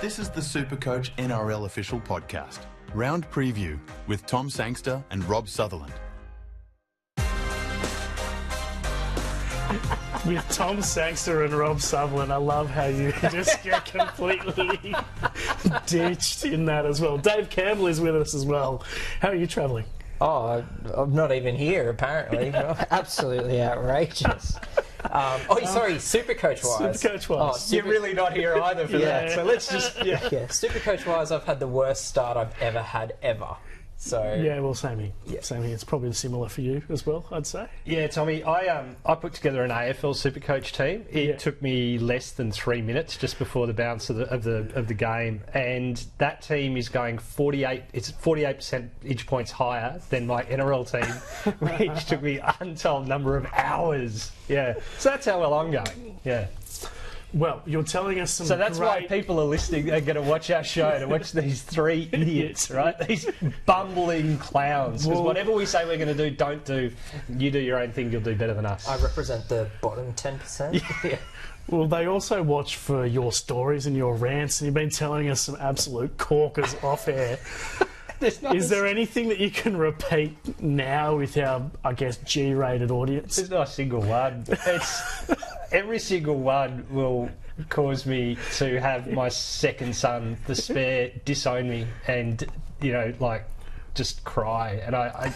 This is the SuperCoach NRL official podcast, Round Preview with Tom Sangster and Rob Sutherland. With Tom Sangster and Rob Sutherland, I love how you just get completely ditched in that as well. Dave Campbell is with us as well. How are you travelling? Oh, I'm not even here, apparently. Absolutely outrageous. Sorry, SuperCoach-wise. SuperCoach-wise. You're really not here either for that. So let's just... Yeah, SuperCoach-wise, I've had the worst start I've ever had, ever. So yeah, well, same here. Yeah. Same here. It's probably similar for you as well, I'd say. Yeah, Tommy, I put together an AFL SuperCoach team. It took me less than 3 minutes just before the bounce of the game, and that team is going 48. It's 48 percentage points higher than my NRL team, which took me an untold number of hours. Yeah, so that's how well I'm going. Yeah. Well, you're telling us some. So that's why people are listening. They're going to watch our show to watch these three idiots, right? These bumbling clowns. Because whatever we say we're going to do, don't do. You do your own thing. You'll do better than us. I represent the bottom 10%. Yeah. Well, they also watch for your stories and your rants, and you've been telling us some absolute corkers off air. Is there anything that you can repeat now with our, I guess, G-rated audience? There's not a single one. Every single one will cause me to have my second son, the spare, disown me and, just cry. And I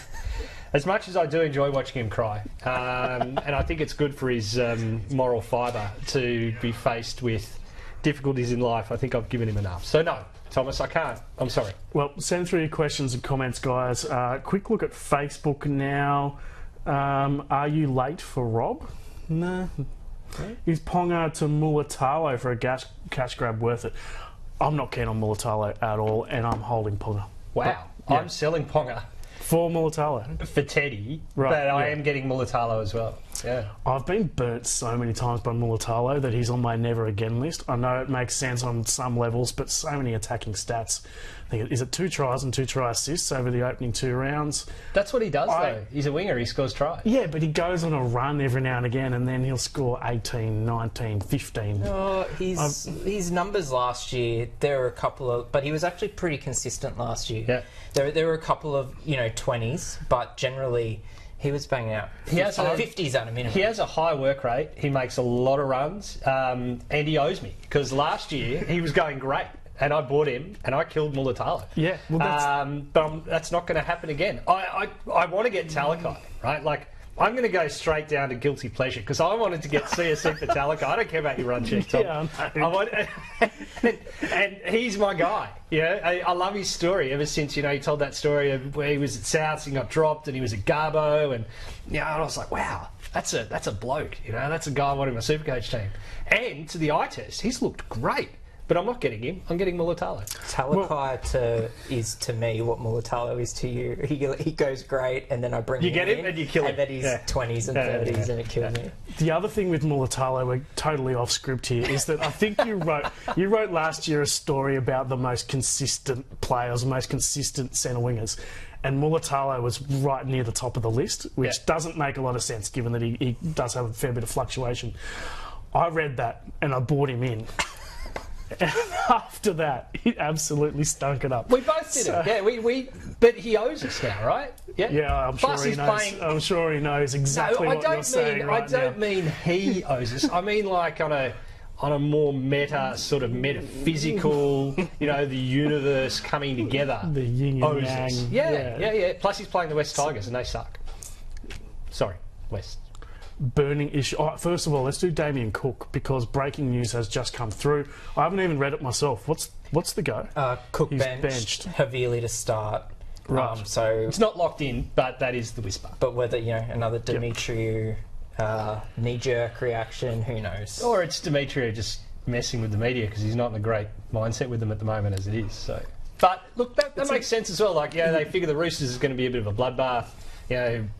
as much as I do enjoy watching him cry, and I think it's good for his moral fibre to be faced with difficulties in life, I think I've given him enough. So no, Thomas, I can't. I'm sorry. Well, send through your questions and comments, guys. Quick look at Facebook now. Are you late for Rob? No. Is Ponga to Mulatalo for a cash grab worth it? I'm not keen on Mulatalo at all, and I'm holding Ponga. Wow. Yeah. I'm selling Ponga. For Mulatalo? For Teddy, right, but I am getting Mulatalo as well. Yeah. I've been burnt so many times by Mulatalo that he's on my never again list. I know it makes sense on some levels, but so many attacking stats. I think, is it 2 tries and 2 try assists over the opening 2 rounds? That's what he does, though. He's a winger. He scores tries. Yeah, but he goes on a run every now and again, and then he'll score 18, 19, 15. Oh, his numbers last year, there were a couple of... But he was actually pretty consistent last year. Yeah. There were a couple of, 20s, but generally... He was banging out 50s at a minimum. He has a high work rate. He makes a lot of runs, and he owes me because last year he was going great, and I bought him and I killed Mulatalo. Yeah, well, but that's not going to happen again. I want to get Talakai, right? Like, I'm going to go straight down to guilty pleasure because I wanted to get CSC for Talakai. I don't care about your run check, Tom. Yeah, and he's my guy. I love his story ever since, he told that story of where he was at Souths, he got dropped, and he was at Garbo, and I was like, wow, that's a bloke. That's a guy I want in my SuperCoach team. And to the eye test, he's looked great. But I'm not getting him. I'm getting Mulatalo. Talakai is to me what Mulatalo is to you. He goes great, and then I bring him in. You get him and you kill him. And then he's 20s and 30s, and it kills me. The other thing with Mulatalo, we're totally off script here, is that I think you wrote last year a story about the most consistent players, the most consistent centre wingers. And Mulatalo was right near the top of the list, which doesn't make a lot of sense given that he does have a fair bit of fluctuation. I read that and I bought him in. And after that, he absolutely stunk it up. We both did it. Yeah, but he owes us now, right? Yeah, I'm sure he knows. I'm sure he knows exactly what you're saying right now. I don't mean he owes us. I mean like on a more sort of metaphysical, the universe coming together. The yin and yang. Yeah. Plus he's playing the West Tigers and they suck. Sorry, West. Burning issue. First of all, let's do Damien Cook because breaking news has just come through. I haven't even read it myself. What's the go? Cook benched Havili to start. Right. So it's not locked in, but that is the whisper. But whether another Demetriou knee-jerk reaction, who knows? Or it's Demetriou just messing with the media because he's not in a great mindset with them at the moment as it is. So, but look, that makes sense as well. Like, they figure the Roosters is going to be a bit of a bloodbath.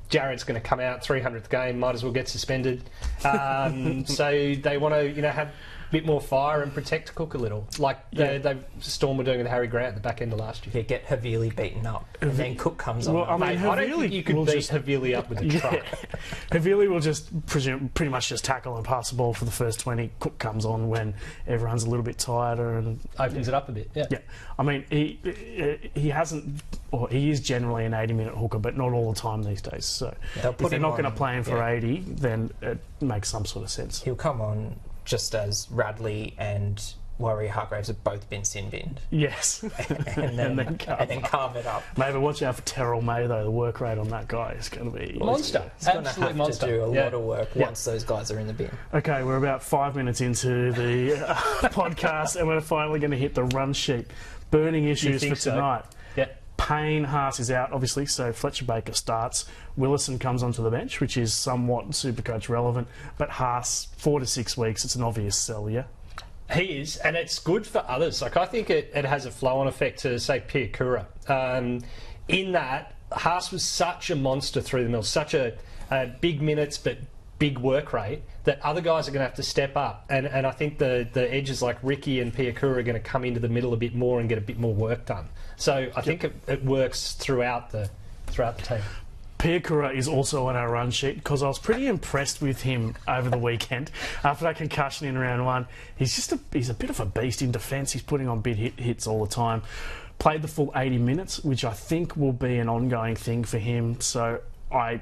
Jared's going to come out 300th game, might as well get suspended. So they want to, have bit more fire and protect Cook a little, like Storm were doing with Harry Grant at the back end of last year. Yeah, get Havili beaten up, and then Cook comes on. Well, I mean, I don't think you could beat Havili up with a truck. Havili will just pretty much just tackle and pass the ball for the first 20. Cook comes on when everyone's a little bit tireder and opens it up a bit. Yeah. I mean, he hasn't, or he is generally an 80-minute hooker, but not all the time these days. So if they're not going to play him for 80, then it makes some sort of sense. He'll come on just as Radley and Warrior Hargraves have both been sin-binned. Yes. and then carve it up. Maybe watch out for Terrell May, though. The work rate on that guy is going to be... Monster. He's going to have monster. to do a lot of work once those guys are in the bin. Okay, we're about 5 minutes into the podcast, and we're finally going to hit the run sheet. Burning issues for tonight. Yeah. Payne, Haas is out, obviously, so Fletcher Baker starts. Willison comes onto the bench, which is somewhat Supercoach relevant, but Haas, 4 to 6 weeks, it's an obvious sell, yeah? He is, and it's good for others. Like, I think it has a flow-on effect to, say, Piakura. In that, Haas was such a monster through the middle, such a big minutes but big work rate, that other guys are going to have to step up. And I think the edges like Ricky and Piakura are going to come into the middle a bit more and get a bit more work done. So I think it works throughout the team. Piakura is also on our run sheet because I was pretty impressed with him over the weekend after that concussion in round 1. He's a bit of a beast in defence. He's putting on big hits all the time. Played the full 80 minutes, which I think will be an ongoing thing for him. So I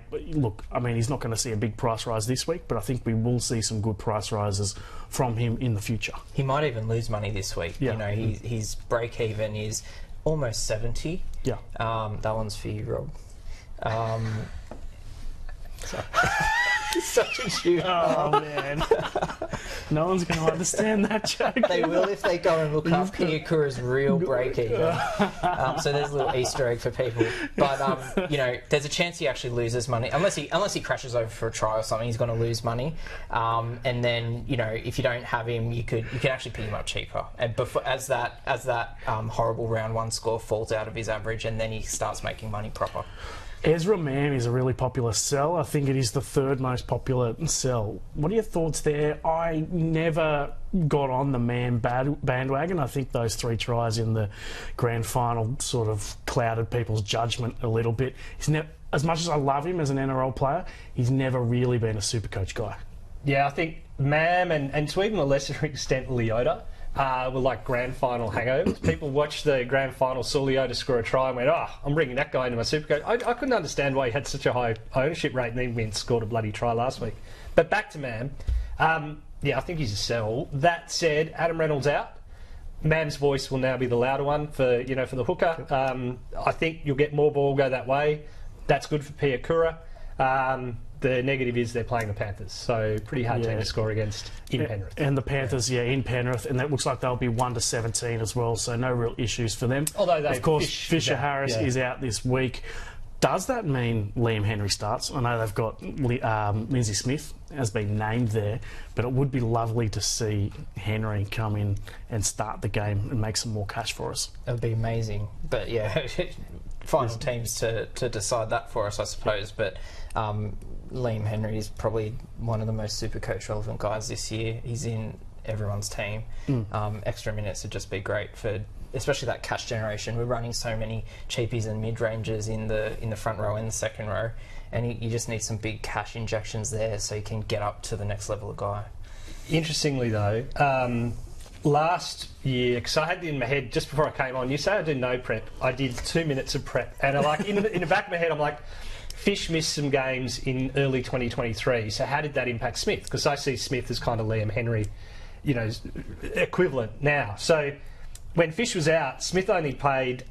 mean, he's not going to see a big price rise this week, but I think we will see some good price rises from him in the future. He might even lose money this week. Yeah. You know, his break even is almost 70. Yeah. That one's for you, Rob. He's such a Jew. Oh, man. No one's going to understand that joke. They will if they go and look up Piakura's real break-even. So there's a little Easter egg for people. But, you know, there's a chance he actually loses money. Unless he crashes over for a try or something, he's going to lose money. And then, you know, if you don't have him, you can actually pick him up cheaper. And as that horrible round 1 score falls out of his average, and then he starts making money proper. Ezra Mam is a really popular sell. I think it is the 3rd most popular sell. What are your thoughts there? I never got on the Mam bandwagon. I think those 3 tries in the grand final sort of clouded people's judgment a little bit. As much as I love him as an NRL player, he's never really been a Supercoach guy. Yeah, I think Mam and to even a lesser extent Leota were like grand final hangovers. People watched the grand final, saw Leota score a try and went, I'm bringing that guy into my Supercoach. I couldn't understand why he had such a high ownership rate and then went and scored a bloody try last week. But back to Mam. I think he's a sell. That said, Adam Reynolds out. Mam's voice will now be the louder one for the hooker. I think you'll get more ball go that way. That's good for Piakura. The negative is they're playing the Panthers, so pretty hard team to score against in Penrith. And the Panthers, in Penrith, and that looks like they'll be 1 to 17 as well, so no real issues for them. Although, of course, Fisher Harris is out this week. Does that mean Liam Henry starts? I know they've got Lindsay Smith has been named there, but it would be lovely to see Henry come in and start the game and make some more cash for us. It would be amazing, but final teams to decide that for us, I suppose. But Liam Henry is probably one of the most Supercoach relevant guys this year. He's in everyone's team. Extra minutes would just be great for, especially that cash generation. We're running so many cheapies and mid-rangers in the front row and the second row, and you just need some big cash injections there so you can get up to the next level of guy. Interestingly though, last year, because I had it in my head just before I came on, you say I do no prep. I did 2 minutes of prep, and in the back of my head I'm like, Fish missed some games in early 2023, so how did that impact Smith? Because I see Smith as kind of Liam Henry, equivalent now. So when Fish was out, Smith only played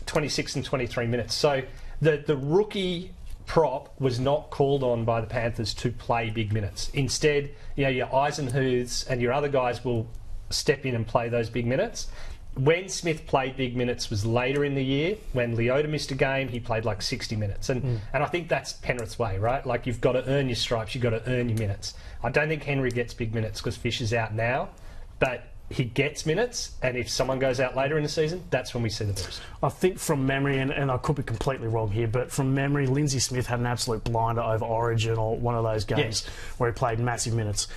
26 and 23 minutes. So the rookie prop was not called on by the Panthers to play big minutes. Instead, your Eisenhuths and your other guys will step in and play those big minutes. When Smith played big minutes was later in the year. When Leota missed a game, he played like 60 minutes. And I think that's Penrith's way, right? Like, you've got to earn your stripes, you've got to earn your minutes. I don't think Henry gets big minutes because Fish is out now, but he gets minutes, and if someone goes out later in the season, that's when we see the boost. I think from memory, and I could be completely wrong here, but from memory, Lindsay Smith had an absolute blinder over Origin or one of those games where he played massive minutes.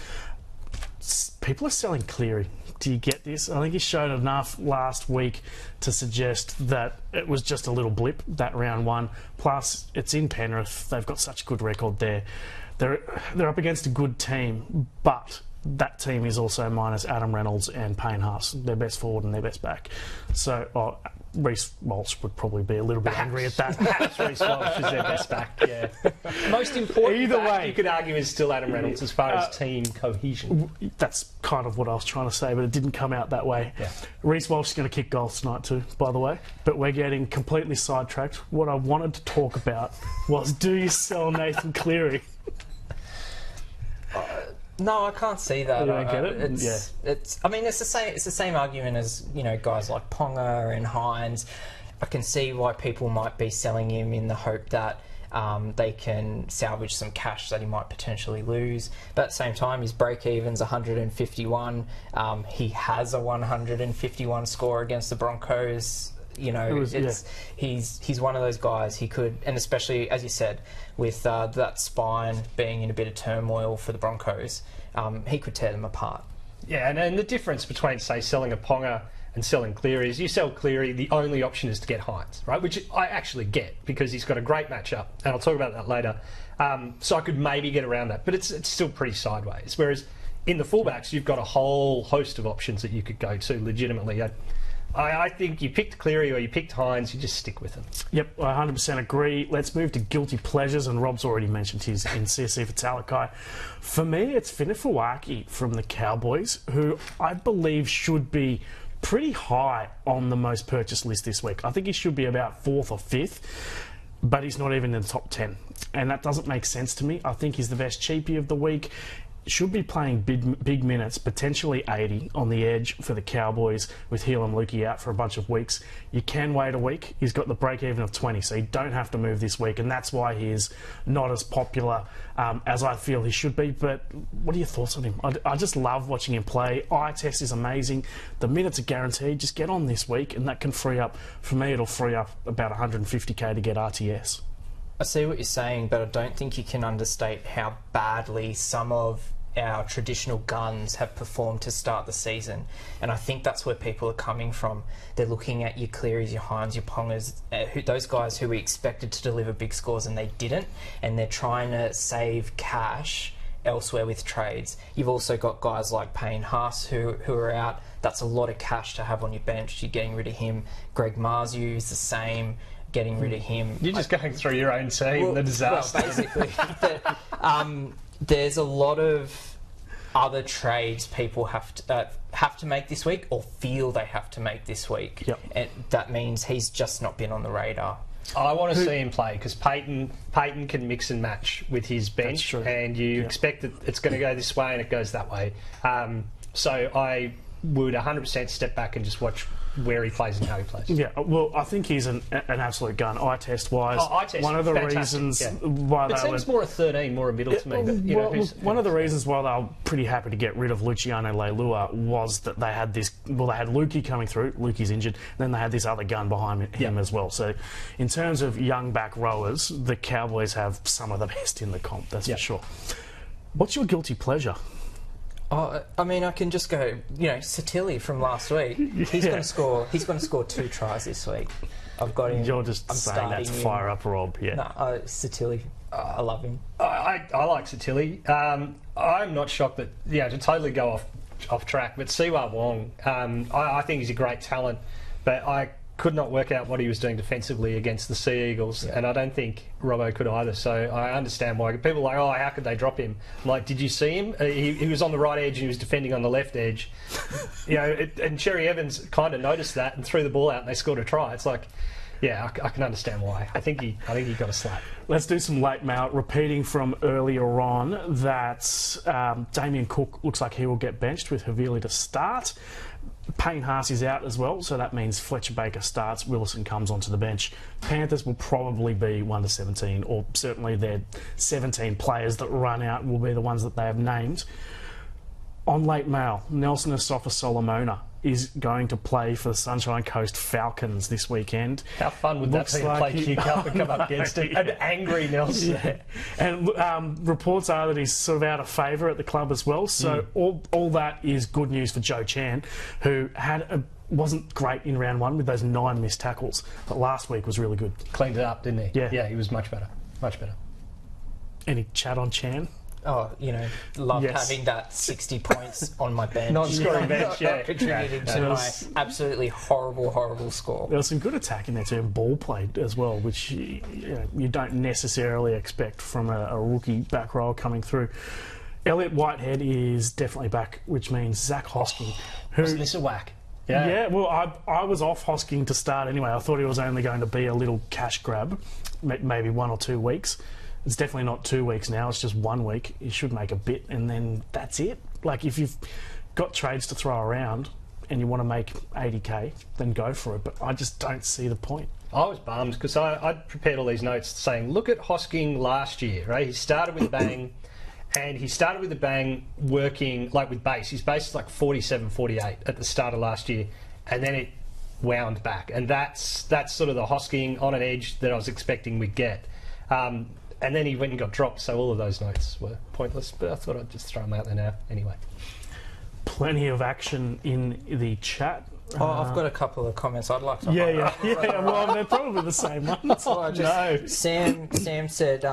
people are selling Cleary. Do you get this? I think he showed enough last week to suggest that it was just a little blip, that round one. Plus, it's in Penrith. They've got such a good record there. They're up against a good team, but that team is also minus Adam Reynolds and Payne Haas, their best forward and their best back. So Reece Walsh would probably be a little bit angry at that. Perhaps Reece Walsh is their best back, yeah. Most important Either back, way, you could argue, is still Adam Reynolds as far as team cohesion. That's kind of what I was trying to say, but it didn't come out that way. Yeah. Reece Walsh is going to kick goals tonight too, by the way. But we're getting completely sidetracked. What I wanted to talk about was, do you sell Nathan Cleary? No, I can't see that. You don't get it? It's. I mean, it's the same. It's the same argument as guys like Ponga and Hines. I can see why people might be selling him in the hope that they can salvage some cash that he might potentially lose. But at the same time, his break even's 151. He has a 151 score against the Broncos. He's one of those guys. He could, and especially as you said, with that spine being in a bit of turmoil for the Broncos, he could tear them apart. Yeah, and the difference between, say, selling a Ponga and selling Cleary is, you sell Cleary, the only option is to get Hines, right? Which I actually get, because he's got a great matchup, and I'll talk about that later. So I could maybe get around that, but it's still pretty sideways. Whereas in the fullbacks, you've got a whole host of options that you could go to legitimately. I think you picked Cleary or you picked Hines, you just stick with them. Yep, I 100% agree. Let's move to guilty pleasures, and Rob's already mentioned his in CSC for Talakai. For me, it's Finifawaki from the Cowboys, who I believe should be pretty high on the most purchased list this week. I think he should be about 4th or 5th, but he's not even in the top 10. And that doesn't make sense to me. I think he's the best cheapie of the week. Should be playing big minutes, potentially 80 on the edge for the Cowboys with Heel and Lukey out for a bunch of weeks. You can wait a week. He's got the break even of 20, so you don't have to move this week, and that's why he's not as popular as I feel he should be. But what are your thoughts on him? I just love watching him play. Eye test is amazing. The minutes are guaranteed. Just get on this week, and that can free up, for me, it'll free up about 150k to get RTS. I see what you're saying, but I don't think you can understate how badly some of our traditional guns have performed to start the season. And I think that's where people are coming from. They're looking at your Clearys, your Hines, your Pongas, those guys who we expected to deliver big scores and they didn't, and they're trying to save cash elsewhere with trades. You've also got guys like Payne Haas who are out. That's a lot of cash to have on your bench. You're getting rid of him. Greg Marzu is the same. Getting rid of him. You're just going through your own team, the disaster. Well, basically. There's a lot of other trades people have to make this week, or feel they have to make this week. Yep. And that means he's just not been on the radar. I want to see him play, because Peyton can mix and match with his bench, and you expect that it's going to go this way and it goes that way. So I would 100% step back and just watch where he plays and how he plays. Yeah, well, I think he's an absolute gun. Eye test wise, one of the reasons why it seems more a 13, more a middle to me. But, one of the reasons why they were pretty happy to get rid of Luciano Leilua was that they had this. Well, they had Lukey coming through. Lukey's injured. Then they had this other gun behind him as well. So, in terms of young back rowers, the Cowboys have some of the best in the comp. That's for sure. What's your guilty pleasure? Oh, I mean, I can just go, Satilli from last week. He's going to score. He's going to score 2 tries this week. I've got him. You're just saying that's fire up, Rob. Yeah. No, Satilli. I love him. I like Satilli. I'm not shocked that to totally go off track. But Siwa Wong, I think he's a great talent, but I could not work out what he was doing defensively against the Sea Eagles, and I don't think Robbo could either. So I understand why people are like, how could they drop him? I'm like, did you see him? He was on the right edge and he was defending on the left edge. And Cherry Evans kind of noticed that and threw the ball out and they scored a try. It's like, I can understand why. I think he got a slap. Let's do some late mail. Repeating from earlier on that Damien Cook looks like he will get benched with Havili to start. Payne Haas is out as well, so that means Fletcher Baker starts, Willison comes onto the bench. Panthers will probably be 1 to 17, or certainly their 17 players that run out will be the ones that they have named. On late mail, Nelson Asafa Solomona is going to play for the Sunshine Coast Falcons this weekend. How fun would that be to play kick up and come up against an angry Nelson? Yeah. And reports are that he's sort of out of favour at the club as well. So all that is good news for Joe Chan, who wasn't great in round one with those 9 missed tackles, but last week was really good. Cleaned it up, didn't he? Yeah. Yeah, he was much better. Much better. Any chat on Chan? Oh, love having that 60 points on my bench. Non-scoring bench, yeah. Contributing to my absolutely horrible score. There was some good attack in there too, and ball played as well, which you don't necessarily expect from a rookie back row coming through. Elliot Whitehead is definitely back, which means Zach Hosking. Wasn't this a whack? Yeah, well, I was off Hosking to start anyway. I thought he was only going to be a little cash grab, maybe 1 or 2 weeks. It's definitely not 2 weeks now, it's just 1 week. You should make a bit and then that's it. Like, if you've got trades to throw around and you want to make 80k, then go for it. But I just don't see the point. I was bummed because I'd prepared all these notes saying, look at Hosking last year, right? He started with a bang, and he started with a bang working, like, with base. His base is like 47, 48 at the start of last year, and then it wound back. And that's sort of the Hosking on an edge that I was expecting we'd get. And then he went and got dropped, so all of those notes were pointless, but I thought I'd just throw them out there now anyway. Plenty of action in the chat. I've got a couple of comments I'd like to Yeah. Well, they're probably the same ones. No. Sam said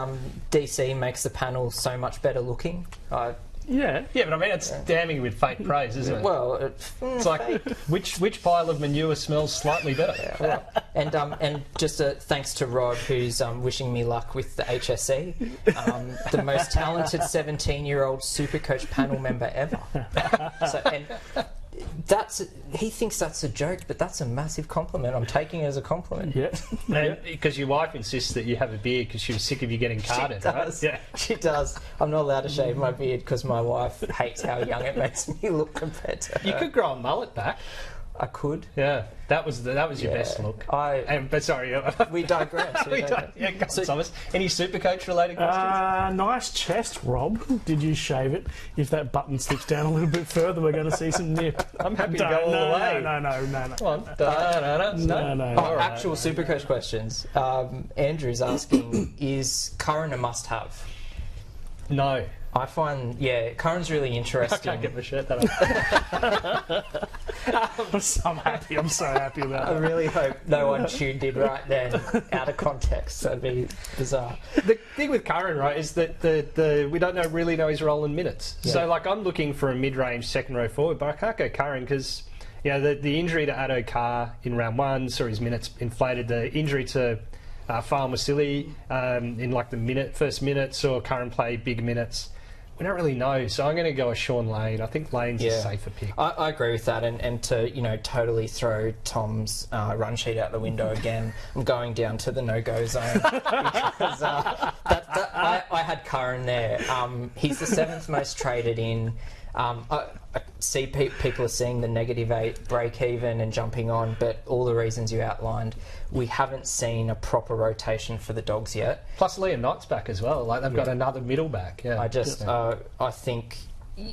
DC makes the panel so much better looking. Yeah, but I mean, it's damning with fake praise, isn't it? Well, it's like, which pile of manure smells slightly better? Yeah. And just thanks to Rod, who's wishing me luck with the HSE, the most talented 17-year-old SuperCoach panel member ever. He thinks that's a joke, but that's a massive compliment. I'm taking it as a compliment. Yeah. Because your wife insists that you have a beard because she was sick of you getting carded, right? Yeah, she does. I'm not allowed to shave my beard because my wife hates how young it makes me look compared to her. You could grow a mullet back. I could. Yeah, that was your best look. But sorry, we digress. Thomas. Any SuperCoach related questions? Nice chest, Rob. Did you shave it? If that button sticks down a little bit further, we're going to see some nip. I'm happy to go all the way. No. Come on. No. Actual SuperCoach questions. Andrew's asking: is Karan a must-have? No. I find, Karan's really interesting. I can't get my shirt that up. I'm so happy about that. I really hope no one tuned in right then out of context. That'd be bizarre. The thing with Karan, right, is that we don't really know his role in minutes. Yeah. So, like, I'm looking for a mid-range second row forward, but I can't go Karan because the injury to Addo Carr in round 1 saw his minutes inflated. The injury to Fa'am Wasili in like the first minute saw Karan play big minutes. We don't really know, so I'm going to go with Sean Lane. I think Lane's a safer pick. I agree with that, and to totally throw Tom's run sheet out the window again, I'm going down to the no-go zone because I had Karan there. He's the 7th most traded in. I see people are seeing the -8 break even and jumping on, but all the reasons you outlined, we haven't seen a proper rotation for the Dogs yet. Plus Liam Knight's back as well. Like, they've got another middle back. Yeah. I think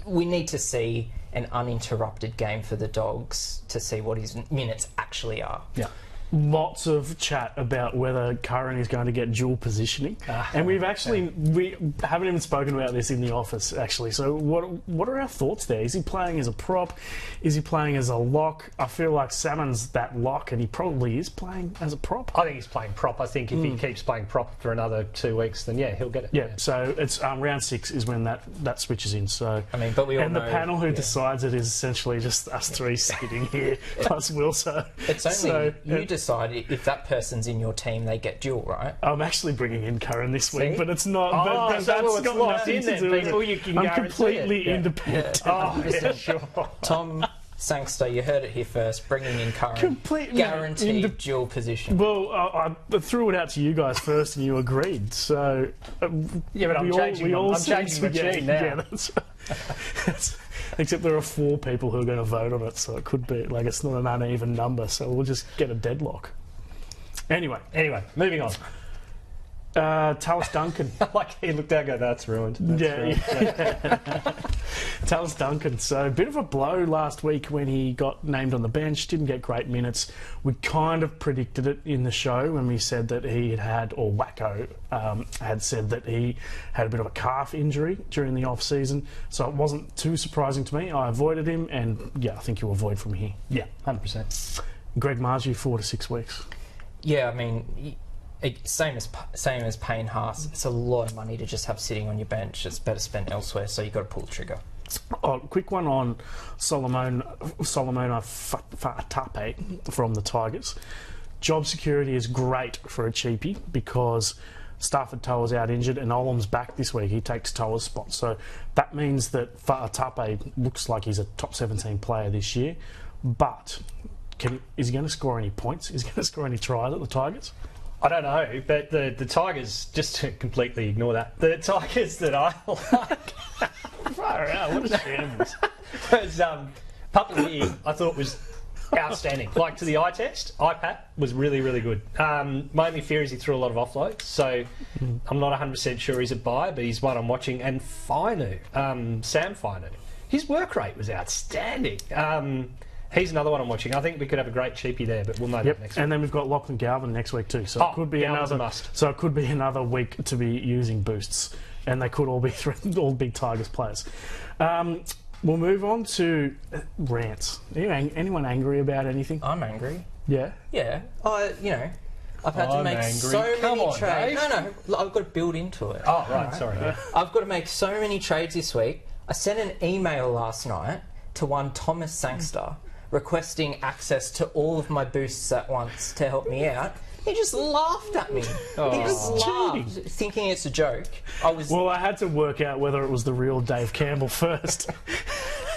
we need to see an uninterrupted game for the Dogs to see what his minutes actually are. Yeah. Lots of chat about whether Karan is going to get dual positioning, and we haven't even spoken about this in the office actually. So what are our thoughts there? Is he playing as a prop? Is he playing as a lock? I feel like Salmon's that lock, and he probably is playing as a prop. I think he's playing prop. I think if he keeps playing prop for another 2 weeks, then he'll get it. Yeah. So it's round 6 is when that switches in. So but we all know, the panel who decides it is essentially just us three sitting here plus Will. So it's only you decide if that person's in your team, they get dual, right? I'm actually bringing in Karan this week, but it's not. That's got nothing to do with it. You can I'm completely independent. Sure. Tom Sangster, you heard it here first. Bringing in Karan, completely guaranteed dual position. Well, I threw it out to you guys first, and you agreed. So but I'm changing my tune now. Yeah, that's except there are 4 people who are going to vote on it, so it could be like it's not an uneven number. So we'll just get a deadlock. Anyway, moving on. Tallis Duncan. Like he looked out and go, that's ruined. That's ruined. Tallis Duncan. So a bit of a blow last week when he got named on the bench, didn't get great minutes. We kind of predicted it in the show when we said that he had, or Wacko had said that he had a bit of a calf injury during the off-season. So it wasn't too surprising to me. I avoided him, and yeah, I think you'll avoid from here. Yeah, 100%. Greg Margie, 4 to 6 weeks. Yeah, I mean, same as Payne Haas. It's a lot of money to just have sitting on your bench. It's better spent elsewhere, so you've got to pull the trigger. Oh, quick one on Solomona Fa'atape from the Tigers. Job security is great for a cheapie because Stafford Toa's out injured and Olam's back this week. He takes Toa's spot. So that means that Fa'atape looks like he's a top 17 player this year. But is he going to score any points? Is he going to score any tries at the Tigers? I don't know, but the Tigers, just to completely ignore that, the Tigers that I like... Far out, what a shambles. was Papali'i, I thought was outstanding. Like to the eye test, iPad was really, really good. My only fear is he threw a lot of offloads, so I'm not 100% sure he's a buy, but he's one I'm watching. And Fainu, Sam Fainu, his work rate was outstanding. He's another one I'm watching. I think we could have a great cheapie there, but we'll know that next week. And then we've got Lachlan Galvin next week too. So it could be Galvin's another a must. So it could be another week to be using boosts, and they could all be all big Tigers players. We'll move on to rants. Are you anyone angry about anything? I'm angry. Yeah. Yeah. I've had to make so many trades. No, I've got to build into it. Oh, right. Sorry. Yeah. I've got to make so many trades this week. I sent an email last night to one Thomas Sangster requesting access to all of my boosts at once to help me out. He just laughed at me. He just laughed, thinking it's a joke. Well, I had to work out whether it was the real Dave Campbell first.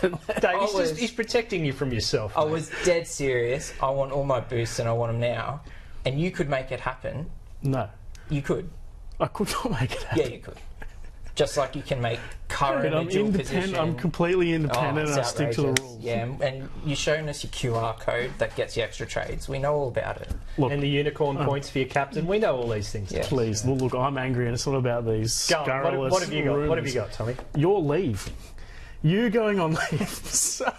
Dave, he's protecting you from yourself. I was dead serious. I want all my boosts and I want them now. And you could make it happen. No. You could. I could not make it happen. Yeah, you could. Just like you can make Karan I'm a dual independent. position. I'm completely independent and I stick to the rules. Yeah, and you're showing us your QR code that gets you extra trades. We know all about it. Look, and the unicorn points for your captain. We know all these things. Yeah. Please, look, I'm angry and it's not about these scurrilous What have you got? rumours. What have you got, Tommy? Your leave. You going on leave. So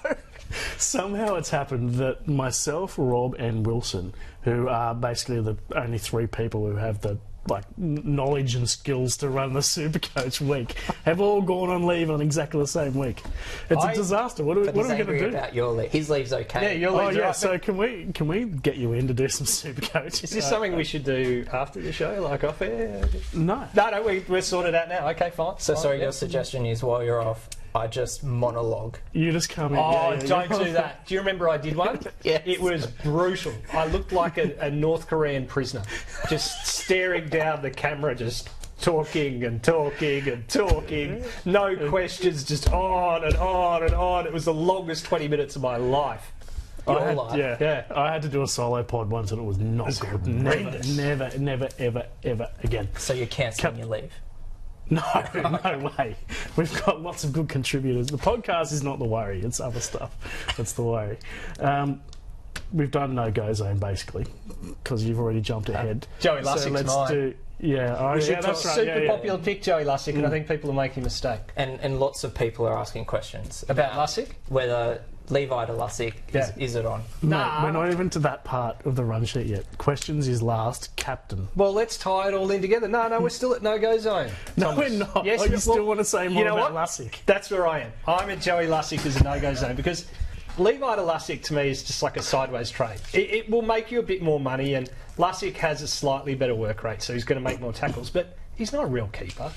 somehow it's happened that myself, Rob and Wilson, who are basically the only three people who have the knowledge and skills to run the SuperCoach week, have all gone on leave on exactly the same week. It's a disaster. What are we going to do? About your leave. His leave's okay. Yeah, your leave's right. So can we get you in to do some SuperCoach? Is this something we should do after the show, like off air? No, we're sorted out now. Okay, fine. So sorry, your suggestion is while you're off, I just monologue. You just come in. Don't do that. Do you remember I did one? Yes. It was brutal. I looked like a North Korean prisoner, just staring down the camera, just talking and talking and talking. No questions, just on and on and on. It was the longest 20 minutes of my life. I had to do a solo pod once and it was not good. Never, ever again. So you're cancelling your leave? No way. We've got lots of good contributors. The podcast is not the worry, it's other stuff that's the worry. We've done no-go zone, basically, because you've already jumped ahead. Joey Lussick's mine. That's right. Super popular pick, Joey Lussick, and I think people are making a mistake. And lots of people are asking questions about Lussick? Whether Levi to Lussick, is it on? No, we're not even to that part of the run sheet yet. Questions is last, captain. Well, let's tie it all in together. No, we're still at no-go zone. No, we're not. Yes, you still want to say more about Lussick? That's where I am. I'm at Joey Lussick as a no-go zone because Levi to Lussick to me is just like a sideways trade. It will make you a bit more money, and Lussick has a slightly better work rate, so he's going to make more tackles, but he's not a real keeper.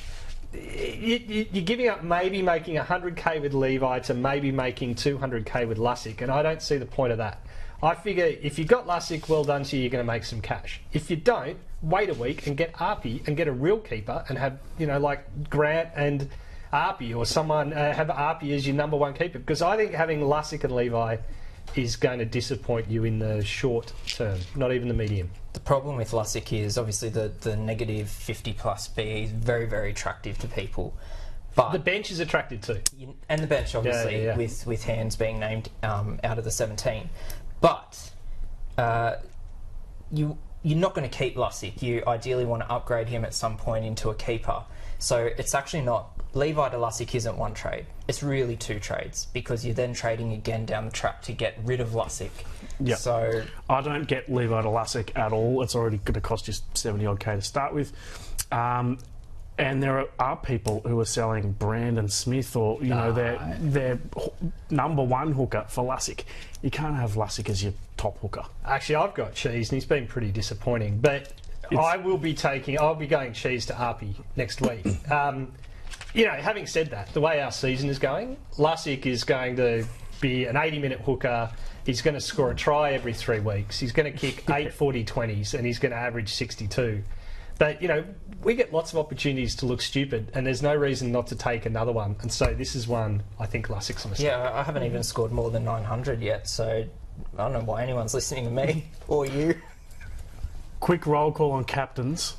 You're giving up maybe making 100k with Levi to maybe making 200k with Lussick, and I don't see the point of that. I figure if you got Lussick, well done to you, you're going to make some cash. If you don't, wait a week and get Arpey and get a real keeper and have, like Grant and Arpey or someone have Arpey as your number one keeper, because I think having Lussick and Levi is going to disappoint you in the short term, not even the medium. The problem with Lussick is obviously the negative 50 plus B is very, very attractive to people. But the bench is attractive too. And the bench, obviously, with Hands being named out of the 17. But you're not going to keep Lussick. You ideally want to upgrade him at some point into a keeper. So it's actually not... Levi to Lussick isn't one trade. It's really 2 trades, because you're then trading again down the track to get rid of Lussick. Yeah. So I don't get Levi to Lussick at all. It's already going to cost you 70-odd K to start with. And there are people who are selling Brandon Smith or, you know, their number 1 hooker for Lussick. You can't have Lussick as your top hooker. Actually, I've got Cheese, and he's been pretty disappointing. But I'll be going Cheese to Arpy next week. You know, having said that, the way our season is going, Lussick is going to be an 80-minute hooker. He's going to score a try every 3 weeks. He's going to kick 8 40-20s, and he's going to average 62. But, you know, we get lots of opportunities to look stupid, and there's no reason not to take another one. And so this is one I think Lussick's a mistake. yeah, I haven't even scored more than 900 yet, so I don't know why anyone's listening to me or you. Quick roll call on captains,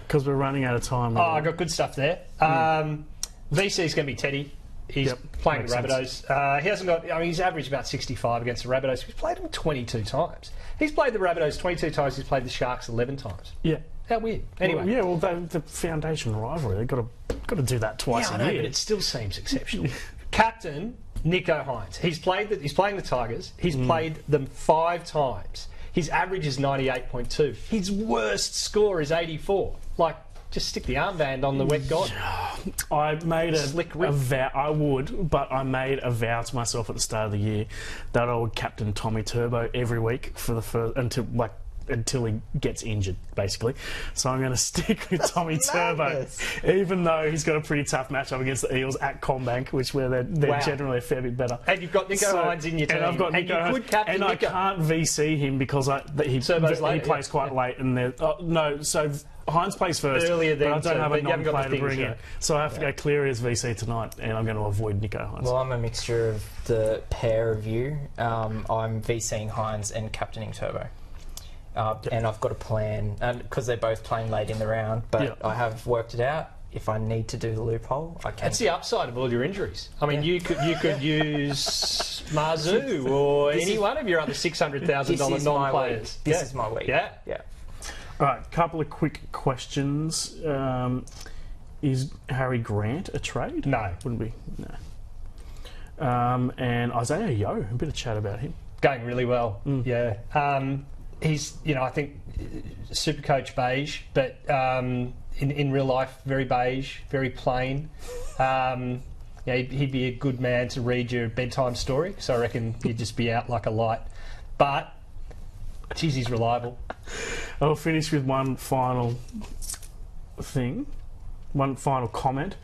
because we're running out of time. Oh, I got good stuff there. VC's going to be Teddy. He's playing the Rabbitohs. He hasn't got... I mean, he's averaged about 65 against the Rabbitohs. He's played them 22 times. He's played the Rabbitohs 22 times. He's played the Sharks 11 times. Yeah. How weird. Anyway. Well, the foundation rivalry, they've got to do that twice a year. But it still seems exceptional. Captain, Nicho Hynes. He's playing the Tigers. He's played them 5 times. His average is 98.2. His worst score is 84. Like, just stick the armband on the wet god. I made a vow. I would, but I made a vow to myself at the start of the year that I would captain Tommy Turbo every week for the first until he gets injured, basically. So I'm going to stick with Tommy Turbo, even though he's got a pretty tough matchup against the Eels at Combank, where they're generally a fair bit better. And you've got Nicho Hynes in your team. And I've got Nicho Hynes, and I can't VC him because he plays quite late. And so Hynes plays first, earlier than, but I don't have a non-player to bring in. Yet. So I have to go Cleary as VC tonight, and I'm going to avoid Nicho Hynes. Well, I'm a mixture of the pair of you. I'm VCing Hynes and captaining Turbo. And I've got a plan, because they're both playing late in the round, but I have worked it out. If I need to do the loophole, I can. That's the upside of all your injuries. I mean, you could use Marzu or any one of your other $600,000 non-players. This is my week. Yeah. All right, couple of quick questions. Is Harry Grant a trade? No. Wouldn't be. No. And Isaiah Yeo, a bit of chat about him. Going really well. Yeah. He's, I think, SuperCoach beige, but in real life, very beige, very plain. He'd be a good man to read your bedtime story, so I reckon he'd just be out like a light. But, geez, he's reliable. I'll finish with one final comment.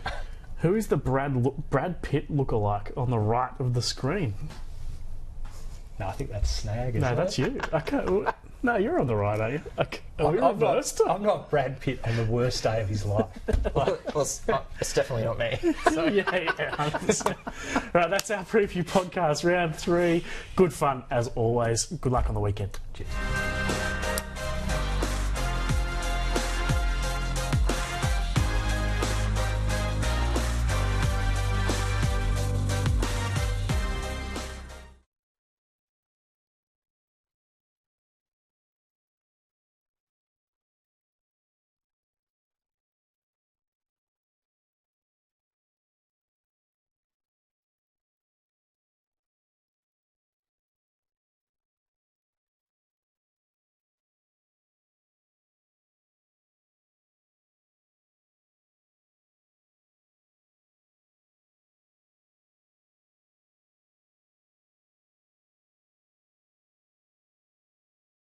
Who is the Brad Pitt lookalike on the right of the screen? No, I think that's Snag. No, that's you. No, you're on the right, are you? I'm not Brad Pitt on the worst day of his life. Well, it's definitely not me. So. Yeah. Right, that's our preview podcast, round 3. Good fun as always. Good luck on the weekend. Cheers.